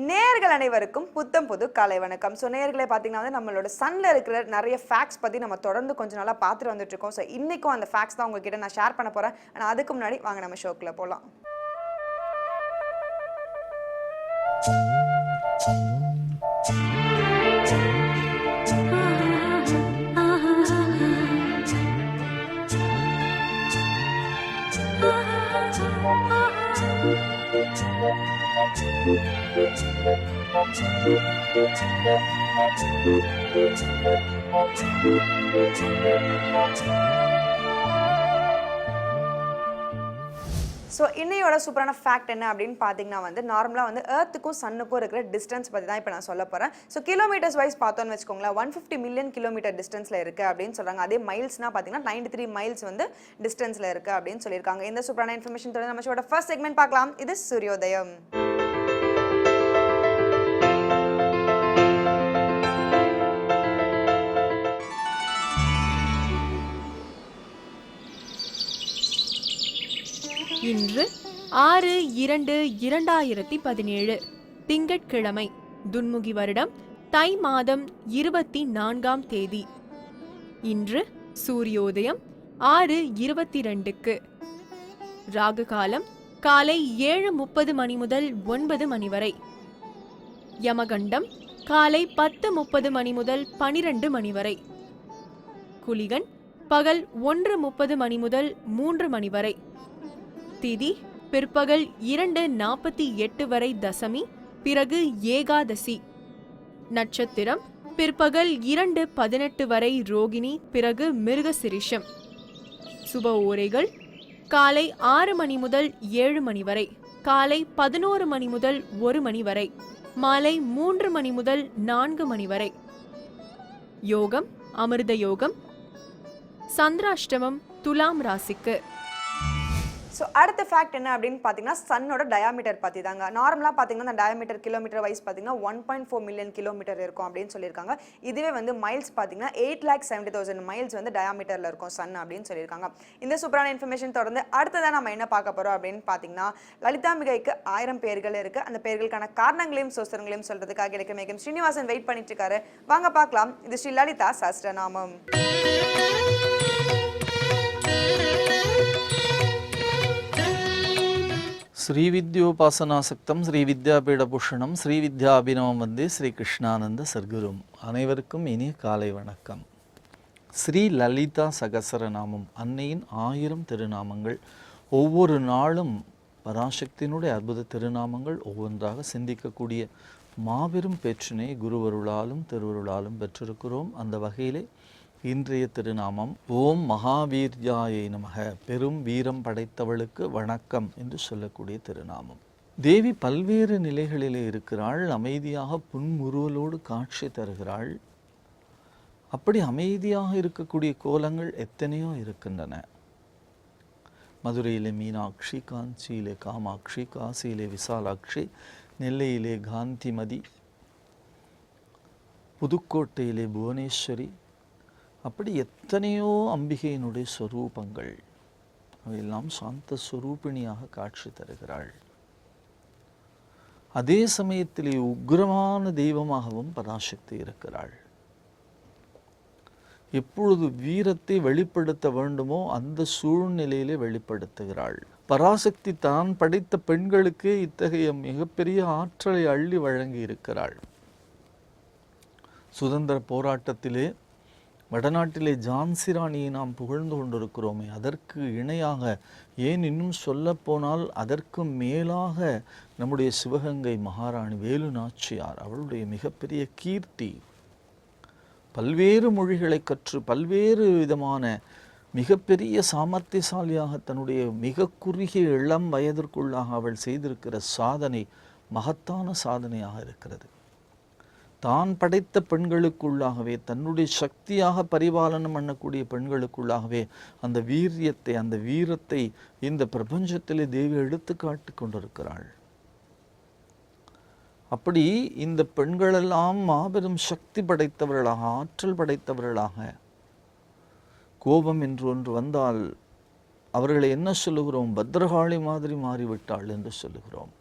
நேயர்கள் அனைவருக்கும் புத்தம் புது காலை வணக்கம். ஸோ நேயர்களே பார்த்தீங்கன்னா வந்து நம்மளோட சன்ல இருக்கிற நிறைய ஃபேக்ட்ஸ் பற்றி நம்ம தொடர்ந்து கொஞ்ச நாளாக பார்த்துட்டு வந்துட்டு இருக்கோம். ஸோ இன்னைக்கும் அந்த ஃபேக்ட்ஸ் தான் உங்ககிட்ட நான் ஷேர் பண்ண போகிறேன். ஆனால் அதுக்கு முன்னாடி வாங்க நம்ம ஷோக்குள்ள போகலாம். ஸோ இன்னையோட சூப்பரான ஃபேக்ட் என்ன அப்படின்னு பார்த்தீங்கன்னா வந்து நார்மலாக வந்து எர்த்துக்கும் சன்னுக்கும் இருக்கிற டிஸ்டன்ஸ் பற்றி தான் இப்போ நான் சொல்ல போகிறேன். ஸோ கிலோமீட்டர்ஸ் வைஸ் பார்த்தோன்னு வச்சுக்கோங்களேன், 150 மில்லியன் கிலோமீட்டர் டிஸ்டன்ஸில் இருக்குது அப்படின்னு சொல்கிறாங்க. அதே மைல்ஸ்னால் பார்த்தீங்கன்னா 93 மைல்ஸ் வந்து டிஸ்டன்ஸில் இருக்குது அப்படின்னு சொல்லியிருக்காங்க. இந்த சூப்பரான இன்ஃபர்மேஷன் தொடர்ந்து நம்ம ஷோட ஃபர்ஸ்ட் செக்மெண்ட் பார்க்கலாம். இது சூரியோதயம். இன்று 6/2/2017 திங்கட்கிழமை, துன்முகி வருடம் தை மாதம் 24ஆம் தேதி. இன்று சூரியோதயம் 6:22க்கு. ராகு காலம் காலை 7:30 மணி முதல் 9 மணி வரை. யமகண்டம் காலை 10:30 மணி முதல் 12 மணி வரை. குளிகன் பகல் 1:30 மணி முதல் 3 மணி வரை. திதி பிற்பகல் 2:48 வரை தசமி, பிறகு ஏகாதசி. நட்சத்திரம் பிற்பகல் 2:18 வரை ரோகிணி, பிறகு மிருகசிரிஷம். சுப ஓரைகள் காலை 6 மணி முதல் 7 மணி வரை, காலை 11 மணி முதல் 1 மணி வரை, மாலை 3 மணி முதல் 4 மணி வரை. யோகம் அமிர்த யோகம். சந்திராஷ்டமம் துலாம் ராசிக்கு. ஸோ அடுத்த ஃபேக்ட் என்ன அப்படின்னு பார்த்தீங்கன்னா சன்னோட டயாமீட்டர் பற்றி தாங்க. நார்மலாக பார்த்தீங்கன்னா அந்த டயாமீட்டர் கிலோமீட்டர் வைஸ் பார்த்தீங்கன்னா 1.4 மில்லியன் கிலோமீட்டர் இருக்கும் அப்படின்னு சொல்லியிருக்காங்க. இதுவே வந்து மைல்ஸ் பார்த்தீங்கன்னா 8,70,000 மைல்ஸ் வந்து டயாமீட்டரில் இருக்கும் சன் அப்படின்னு சொல்லியிருக்காங்க. இந்த சூப்பரான இன்ஃபர்மேஷன் தொடர்ந்து அடுத்ததான் நம்ம என்ன பார்க்க போகிறோம் அப்படின்னு பார்த்தீங்கன்னா, லலிதாம்பிகைக்கு 1000 பேர்கள் இருக்குது. அந்த பேர்களுக்கான காரணங்களையும் சோஸ்திரங்களையும் சொல்கிறதுக்காக எனக்கு மேகம் ஸ்ரீனிவாசன் வெயிட் பண்ணிட்டு இருக்காரு. வாங்க பார்க்கலாம். இது ஸ்ரீ லலிதா சஹஸ்ரநாமம். ஸ்ரீவித்யோபாசனாசக்தம் ஸ்ரீவித்யாபீடபூஷணம் ஸ்ரீவித்யாபினவம் வந்தே ஸ்ரீ கிருஷ்ணானந்த சர்க்குரும். அனைவருக்கும் இனிய காலை வணக்கம். ஸ்ரீ லலிதா சகசரநாமம், அன்னையின் 1000 திருநாமங்கள். ஒவ்வொரு நாளும் பராசக்தியினுடைய அற்புத திருநாமங்கள் ஒவ்வொன்றாக சிந்திக்கக்கூடிய மாபெரும் பேற்றினை குருவருளாலும் திருவருளாலும் பெற்றிருக்கிறோம். அந்த வகையிலே இன்றைய திருநாமம் ஓம் மகாவீர்யாயை நமக, பெரும் வீரம் படைத்தவளுக்கு வணக்கம் என்று சொல்லக்கூடிய திருநாமம். தேவி பல்வேறு நிலைகளிலே இருக்கிறாள். அமைதியாக புன்முறுவலோடு காட்சி தருகிறாள். அப்படி அமைதியாக இருக்கக்கூடிய கோலங்கள் எத்தனையோ இருக்கின்றன. மதுரையிலே மீனாட்சி, காஞ்சியிலே காமாட்சி, காசியிலே விசாலாட்சி, நெல்லையிலே காந்திமதி, புதுக்கோட்டையிலே புவனேஸ்வரி, அப்படி எத்தனையோ அம்பிகையினுடைய ஸ்வரூபங்கள். அவையெல்லாம் சாந்த ஸ்வரூபிணியாக காட்சி தருகிறாள். அதே சமயத்திலே உக்ரமான தெய்வமாகவும் பராசக்தி இருக்கிறாள். எப்பொழுது வீரத்தை வெளிப்படுத்த வேண்டுமோ அந்த சூழ்நிலையிலே வெளிப்படுத்துகிறாள். பராசக்தி தான் படைத்த பெண்களுக்கு இத்தகைய மிகப்பெரிய ஆற்றலை அள்ளி வழங்கி இருக்கிறாள். சுதந்திர போராட்டத்திலே வடநாட்டிலே ஜான்சி ராணியை நாம் புகழ்ந்து கொண்டிருக்கிறோமே, அதற்கு இணையாக, ஏன் இன்னும் சொல்லப்போனால் அதற்கு மேலாக நம்முடைய சிவகங்கை மகாராணி வேலு நாச்சியார், அவளுடைய மிகப்பெரிய கீர்த்தி. பல்வேறு மொழிகளை கற்று பல்வேறு விதமான மிகப்பெரிய சாமர்த்தியசாலியாக தன்னுடைய மிக குறுகிய இளம் வயதிற்குள்ளாக அவள் செய்திருக்கிற சாதனை மகத்தான சாதனையாக இருக்கிறது. தான் படைத்த பெண்களுக்குள்ளாகவே, தன்னுடைய சக்தியாக பரிபாலனம் பண்ணக்கூடிய பெண்களுக்குள்ளாகவே அந்த வீரியத்தை, அந்த வீரத்தை இந்த பிரபஞ்சத்திலே தேவி எடுத்து காட்டி கொண்டிருக்கிறாள். அப்படி இந்த பெண்களெல்லாம் மாபெரும் சக்தி படைத்தவர்களாக, ஆற்றல் படைத்தவர்களாக, கோபம் என்று ஒன்று வந்தால் அவர்களை என்ன சொல்லுகிறோம்? பத்ரகாளி மாதிரி மாறிவிட்டாள் என்று சொல்லுகிறோம்.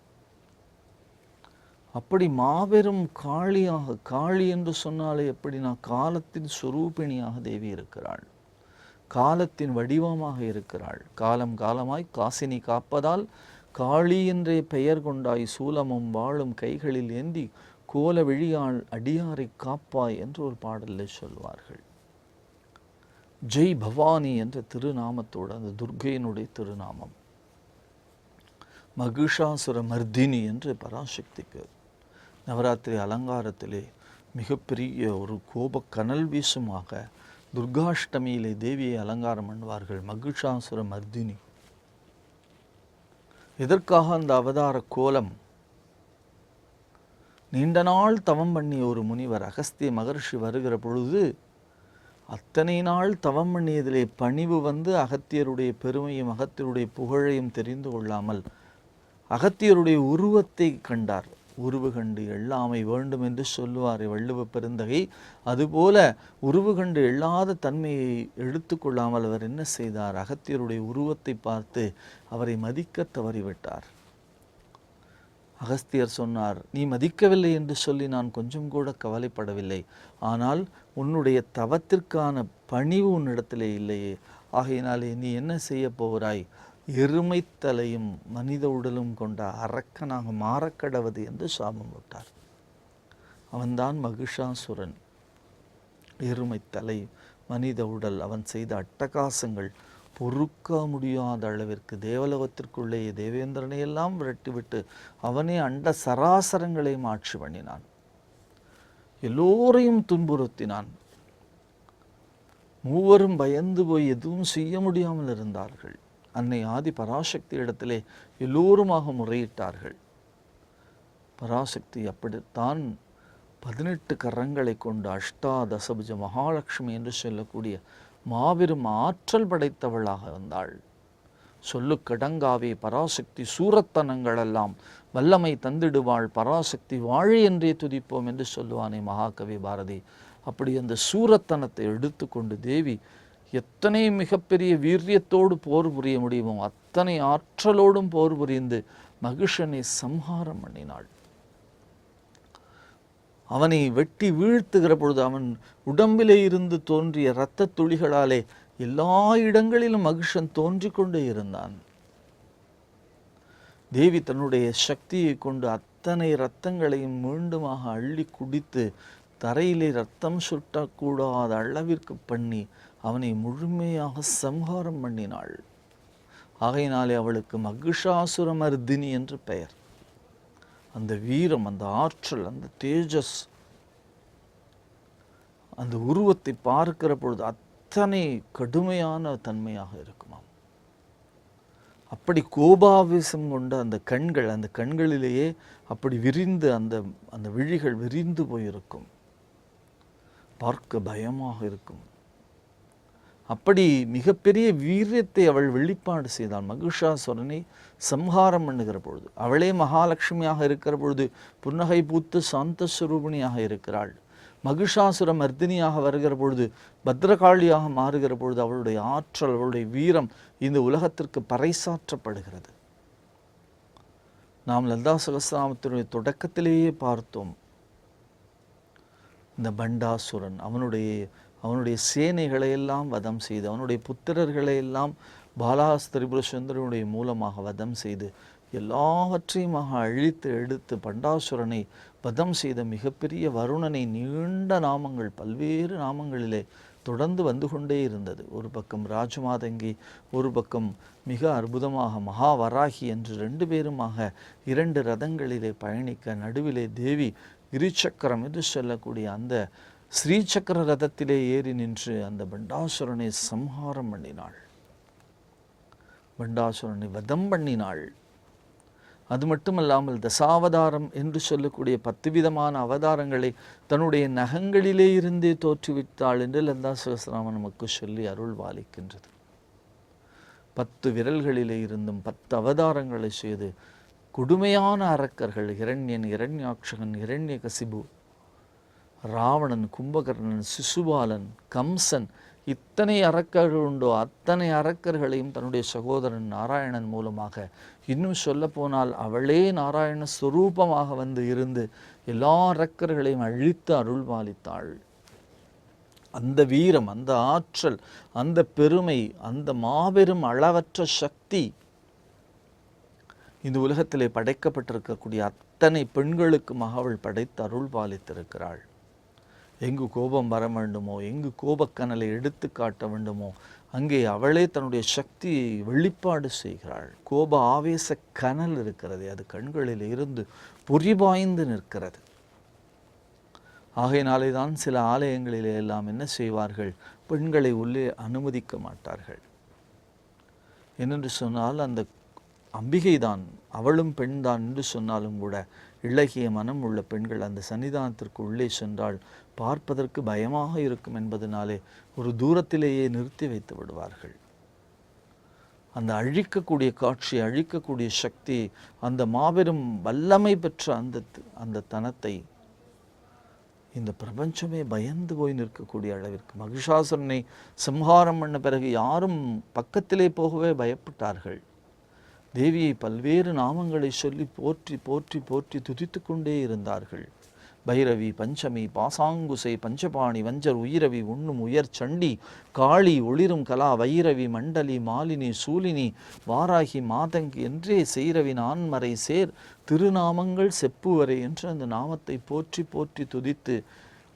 அப்படி மாபெரும் காளியாக, காளி என்று சொன்னாலே எப்படின்னா காலத்தின் சுரூபிணியாக தேவி இருக்கிறாள், காலத்தின் வடிவமாக இருக்கிறாள். காலம் காலமாய் காசினி காப்பதால் காளி என்றே பெயர் கொண்டாய், சூலமும் வாளும் கைகளில் ஏந்தி கோல விழியாள் அடியாரை காப்பாய் என்று ஒரு பாடலில் சொல்வார்கள். ஜெய் பவானி என்ற திருநாமத்தோடு, அந்த துர்க்கையினுடைய திருநாமம். மகிஷாசுர மர்தினி என்று பராசக்திக்கு நவராத்திரி அலங்காரத்திலே மிகப்பெரிய ஒரு கோப கனல் வீசுமாக துர்காஷ்டமியிலே தேவியை அலங்காரம் பண்ணுவார்கள். மகிஷாசுர மர்தினி. எதற்காக அந்த அவதார கோலம்? நீண்ட நாள் தவம் பண்ணிய ஒரு முனிவர் அகஸ்திய மகர்ஷி வருகிற பொழுது அத்தனை நாள் தவம் பண்ணியதிலே பணிவு வந்து அகத்தியருடைய பெருமையும் அகத்தியருடைய புகழையும் தெரிந்து கொள்ளாமல் அகத்தியருடைய உருவத்தை கண்டார். உருவு கண்டு எள்ளாமை வேண்டும் என்று சொல்லுவார் வள்ளுவ பெருந்தகை. அதுபோல உருவு கண்டு எள்ளாத தன்மையை எடுத்துக்கொள்ளாமல் அவர் என்ன செய்தார்? அகத்தியருடைய உருவத்தை பார்த்து அவரை மதிக்க தவறிவிட்டார். அகஸ்தியர் சொன்னார், நீ மதிக்கவில்லை என்று சொல்லி நான் கொஞ்சம் கூட கவலைப்படவில்லை. ஆனால் உன்னுடைய தவத்திற்கான பணிவு உன்னிடத்திலே இல்லையே. ஆகையினாலே நீ என்ன செய்ய போகிறாய்? எருமைத்தலையும் மனித உடலும் கொண்ட அரக்கனாக மாறக்கடவது என்று சாபம் விட்டார். அவன்தான் மகிஷாசுரன். எருமைத்தலை, மனித உடல், அவன் செய்த அட்டகாசங்கள் பொறுக்க முடியாத அளவிற்கு தேவலோகத்திற்குள்ளேயே தேவேந்திரனை எல்லாம் விரட்டிவிட்டு அவனே அண்ட சராசரங்களையும் ஆட்சி பண்ணினான். எல்லோரையும் துன்புறுத்தினான். மூவரும் பயந்து போய் எதுவும் செய்ய முடியாமல் இருந்தார்கள். அன்னை ஆதி பராசக்தி இடத்திலே எல்லோருமாக முறையிட்டார்கள். பராசக்தி அப்படித்தான் 18 கரங்களை கொண்டு அஷ்டாதசபுஜ மகாலட்சுமி என்று சொல்லக்கூடிய மாபெரும் ஆற்றல் படைத்தவளாக வந்தாள். சொல்லுக்கடங்காவே பராசக்தி சூரத்தனங்களெல்லாம் வல்லமை தந்திடுவாள், பராசக்தி வாழி என்றே துதிப்போம் என்று சொல்லுவானே மகாகவி பாரதி. அப்படி அந்த சூரத்தனத்தை எடுத்துக்கொண்டு தேவி எத்தனை மிகப்பெரிய வீரியத்தோடு போர் புரிய முடியுமோ அத்தனை ஆற்றலோடும் போர் புரிந்து மகிஷனை சம்ஹாரம் பண்ணினாள். அவனை வெட்டி வீழ்த்துகிற பொழுது அவன் உடம்பிலே இருந்து தோன்றிய இரத்த துளிகளாலே எல்லா இடங்களிலும் மகிஷன் தோன்றிக் கொண்டே இருந்தான். தேவி தன்னுடைய சக்தியை கொண்டு அத்தனை இரத்தங்களையும் மீண்டுமாக அள்ளி குடித்து தரையிலே இரத்தம் சுட்டக்கூடாத அளவிற்கு பண்ணி அவனை முழுமையாக சம்ஹாரம் பண்ணினாள். ஆகையினாலே அவளுக்கு மகிஷாசுரமர்தினி என்று பெயர். அந்த வீரம், அந்த ஆற்றல், அந்த தேஜஸ், அந்த உருவத்தை பார்க்கிற பொழுது அத்தனை கடுமையான தன்மையாக இருக்குமாம். அப்படி கோபாவேசம் கொண்ட அந்த கண்கள், அந்த கண்களிலேயே அப்படி விரிந்து அந்த விழிகள் விரிந்து போயிருக்கும். பார்க்க பயமாக இருக்கும். அப்படி மிகப்பெரிய வீரியத்தை அவள் வெளிப்பாடு செய்தாள். மகிஷாசுரனை சம்ஹாரம் பண்ணுகிற பொழுது அவளே மகாலட்சுமியாக இருக்கிற பொழுது புன்னகை பூத்து சாந்த சுரூபிணியாக இருக்கிறாள். மகிஷாசுர மர்தினியாக வருகிற பொழுது பத்ரகாளியாக மாறுகிற பொழுது அவளுடைய ஆற்றல், அவளுடைய வீரம் இந்த உலகத்திற்கு பறைசாற்றப்படுகிறது. நாம் லலிதா சகஸ்ரநாமத்தினுடைய தொடக்கத்திலேயே பார்த்தோம். இந்த பண்டாசுரன் அவனுடைய சேனைகளை எல்லாம் வதம் செய்து, அவனுடைய புத்திரர்களை எல்லாம் பாலாஸ்திரிபுர சுந்தரனுடைய மூலமாக வதம் செய்து எல்லாவற்றையுமாக அழித்து எடுத்து பண்டாசுரனை வதம் செய்த மிகப்பெரிய வருணனை நீண்ட நாமங்கள், பல்வேறு நாமங்களிலே தொடர்ந்து வந்து கொண்டே இருந்தது. ஒரு பக்கம் ராஜமாதங்கி, ஒரு பக்கம் மிக அற்புதமாக மகாவராகி என்று 2 பேருமாக 2 ரதங்களிலே பயணிக்க நடுவிலே தேவி கிரிச்சக்கரம் என்று சொல்லக்கூடிய அந்த ஸ்ரீசக்கர ரதத்திலே ஏறி நின்று அந்த பண்டாசுரனை சம்ஹாரம் பண்ணினாள். பண்டாசுரனை வதம் பண்ணினாள். அது மட்டுமல்லாமல் தசாவதாரம் என்று சொல்லக்கூடிய 10 விதமான அவதாரங்களை தன்னுடைய நகங்களிலே இருந்தே தோற்றுவித்தாள் என்று லலிதா சகஸ்ரநாமம் நமக்கு சொல்லி அருள் பாலிக்கின்றது. 10 விரல்களிலே இருந்தும் 10 அவதாரங்களை செய்து கொடுமையான அரக்கர்கள், இரண்யன், இரண்யாட்சகன், இரண்யகசிபு, ராவணன், கும்பகர்ணன், சிசுபாலன், கம்சன் இத்தனை அரக்கர்கள் உண்டோ அத்தனை அரக்கர்களையும் தன்னுடைய சகோதரன் நாராயணன் மூலமாக, இன்னும் சொல்லப்போனால் அவளே நாராயண ஸ்வரூபமாக வந்து இருந்து எல்லா அரக்கர்களையும் அழித்து அருள்பாலித்தாள். அந்த வீரம், அந்த ஆற்றல், அந்த பெருமை, அந்த மாபெரும் அளவற்ற சக்தி இந்த உலகத்திலே படைக்கப்பட்டிருக்கக்கூடிய அத்தனை பெண்களுக்குமாக அவள் படைத்து அருள் பாலித்திருக்கிறாள். எங்கு கோபம் வர வேண்டுமோ, எங்கு கோபக்கனலை எடுத்து காட்ட வேண்டுமோ, அங்கே அவளே தன்னுடைய சக்தியை வெளிப்பாடு செய்கிறாள். கோப ஆவேச கனல் இருக்கிறது, அது கண்களில் இருந்து பொறிபாய்ந்து நிற்கிறது. ஆகையினாலே தான் சில ஆலயங்களிலே எல்லாம் என்ன செய்வார்கள், பெண்களை உள்ளே அனுமதிக்க மாட்டார்கள். என்னென்று சொன்னால் அந்த அம்பிகை தான், அவளும் பெண் தான் என்று சொன்னாலும் கூட இளகிய மனம் உள்ள பெண்கள் அந்த சன்னிதானத்திற்கு உள்ளே சென்றால் பார்ப்பதற்கு பயமாக இருக்கும் என்பதனாலே ஒரு தூரத்திலேயே நிறுத்தி வைத்து விடுவார்கள். அந்த அழிக்கக்கூடிய காட்சி, அழிக்கக்கூடிய சக்தி, அந்த மாபெரும் வல்லமை பெற்ற அந்த தனத்தை இந்த பிரபஞ்சமே பயந்து போய் நிற்கக்கூடிய அளவிற்கு மகிஷாசுரனை சம்ஹாரம் பண்ண பிறகு யாரும் பக்கத்திலே போகவே பயப்பட்டார்கள். தேவியை பல்வேறு நாமங்களை சொல்லி போற்றி போற்றி போற்றி துதித்து கொண்டே இருந்தார்கள். பைரவி, பஞ்சமி, பாசாங்குசை, பஞ்சபாணி, வஞ்சர், உயிரவி, உண்ணும் உயர் சண்டி, காளி, ஒளிரும் கலா, வைரவி, மண்டலி, மாலினி, சூலினி, வாராகி, மாதங்கி என்றே செய்ரவி நான்மறை சேர் திருநாமங்கள் செப்புவரை என்று அந்த நாமத்தை போற்றி போற்றி துதித்து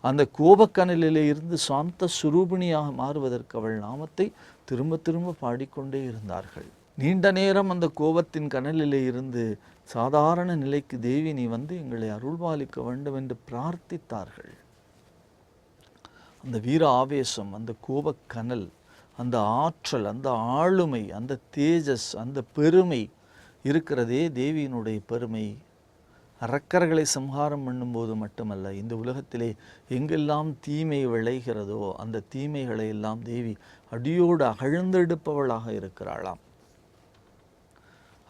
அந்த கோபக்கனலிலே இருந்து சாந்த சுரூபிணியாக மாறுவதற்கு அவள் நாமத்தை திரும்ப திரும்ப பாடிக்கொண்டே இருந்தார்கள். நீண்ட நேரம் அந்த கோபத்தின் கனலிலே இருந்து சாதாரண நிலைக்கு தேவி நீ வந்து எங்களை அருள்பாலிக்க வேண்டும் என்று பிரார்த்தித்தார்கள். அந்த வீர ஆவேசம், அந்த கோபக்கனல், அந்த ஆற்றல், அந்த ஆளுமை, அந்த தேஜஸ், அந்த பெருமை இருக்கிறதே தேவியினுடைய பெருமை. அரக்கர்களை சம்ஹாரம் பண்ணும்போது மட்டுமல்ல, இந்த உலகத்திலே எங்கெல்லாம் தீமை விளைகிறதோ அந்த தீமைகளை எல்லாம் தேவி அடியோடு அகழ்ந்தெடுப்பவளாக இருக்கிறாளாம்.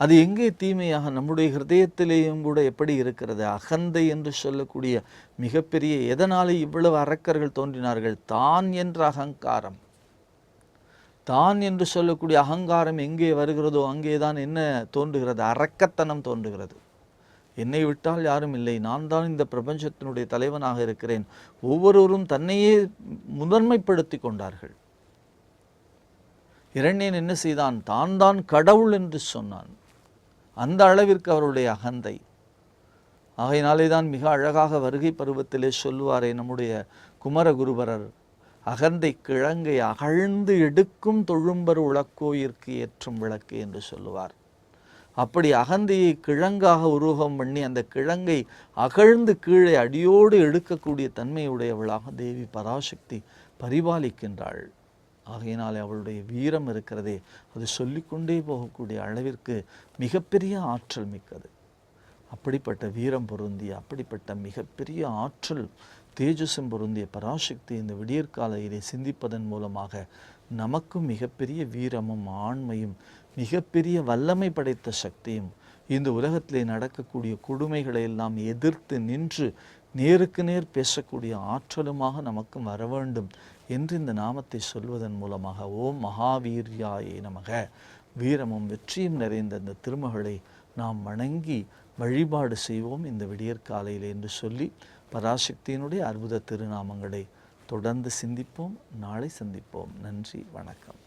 அது எங்கே தீமையாக, நம்முடைய ஹிருதயத்திலேயும் கூட எப்படி இருக்கிறது? அகந்தை என்று சொல்லக்கூடிய மிகப்பெரிய, எதனாலே இவ்வளவு அரக்கர்கள் தோன்றினார்கள்? தான் என்ற அகங்காரம், தான் என்று சொல்லக்கூடிய அகங்காரம் எங்கே வருகிறதோ அங்கேதான் என்ன தோன்றுகிறது? அரக்கத்தனம் தோன்றுகிறது. என்னை விட்டால் யாரும் இல்லை, நான் தான் இந்த பிரபஞ்சத்தினுடைய தலைவனாக இருக்கிறேன். ஒவ்வொருவரும் தன்னையே முதன்மைப்படுத்தி கொண்டார்கள். இரண்யன் என்ன செய்தான்? தான் கடவுள் என்று சொன்னான். அந்த அளவிற்கு அவருடைய அகந்தை. ஆகையினாலே தான் மிக அழகாக வருகை பருவத்திலே சொல்லுவாரே நம்முடைய குமரகுருபரர், அகந்தை கிழங்கை அகழ்ந்து எடுக்கும் தொழும்பர் உலக்கோயிற்கு ஏற்றும் விளக்கு என்று சொல்லுவார். அப்படி அகந்தையை கிழங்காக உருவகம் பண்ணி அந்த கிழங்கை அகழ்ந்து கீழே அடியோடு எடுக்கக்கூடிய தன்மையுடையவளாக தேவி பராசக்தி பரிபாலிக்கின்றாள். ஆகையினாலே அவளுடைய வீரம் இருக்கிறதே, அது சொல்லிக்கொண்டே போகக்கூடிய அளவிற்கு மிகப்பெரிய ஆற்றல் மிக்கது. அப்படிப்பட்ட வீரம் பொருந்திய, அப்படிப்பட்ட மிகப்பெரிய ஆற்றல் தேஜஸும் பொருந்திய பராசக்தி இந்த விடியற்காலையிலே சிந்திப்பதன் மூலமாக நமக்கும் மிகப்பெரிய வீரமும் ஆண்மையும் மிகப்பெரிய வல்லமை படைத்த சக்தியும் இந்த உலகத்திலே நடக்கக்கூடிய கொடுமைகளை எல்லாம் எதிர்த்து நின்று நேருக்கு நேர் பேசக்கூடிய ஆற்றலுமாக நமக்கும் வர வேண்டும் என்று இந்த நாமத்தை சொல்வதன் மூலமாக ஓம் மகாவீர்யாயே நமக, வீரமும் வெற்றியும் நிறைந்த இந்த திருமகளை நாம் வணங்கி வழிபாடு செய்வோம் இந்த விடியற்காலையில் என்று சொல்லி பராசக்தியினுடைய அற்புத திருநாமங்களை தொடர்ந்து சிந்திப்போம். நாளை சந்திப்போம். நன்றி, வணக்கம்.